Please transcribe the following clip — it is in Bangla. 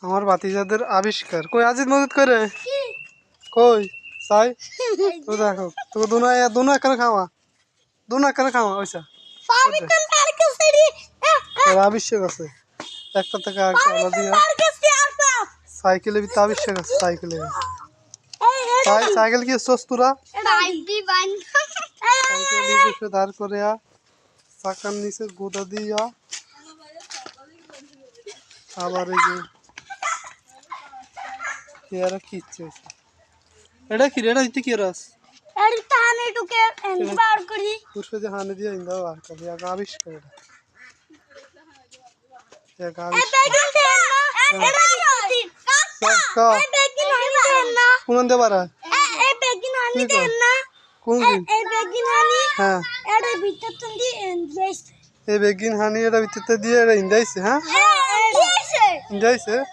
আমার ভাতিজাদের আবিষ্কার। কই আজিদ মদত করে কই চাই তো দেখো তো দুনো এখানে খাওয়া ওইসা আবিষ্কার আছে একটা থেকে আলা দিয়া সাইকেলের ভিতরে আবিষ্কার আছে সাইকেল কি সস্তুরা সাইকেল দাঁড় করে চাকার নিচে গোদা দিয়া আবার এই যে পেয়ারা কিচ্ছে এটা কি রেডা দিতে কি রাস এটা তানে টুকে বার করি পুরো যে হানে দিয়ে ইন্দা বার করি আবিষ্কার এটা কোন দে পারা এই বেগিন আনি দেন না কোন দিন এই বেগিন আনি হ্যাঁ এর ভিতর তুই দিয়েছে এই বেগিন হানি এটা ভিতরতে দিয়ে এটা ইন্দাইছে হ্যাঁ দিয়েছে ইন্দাইছে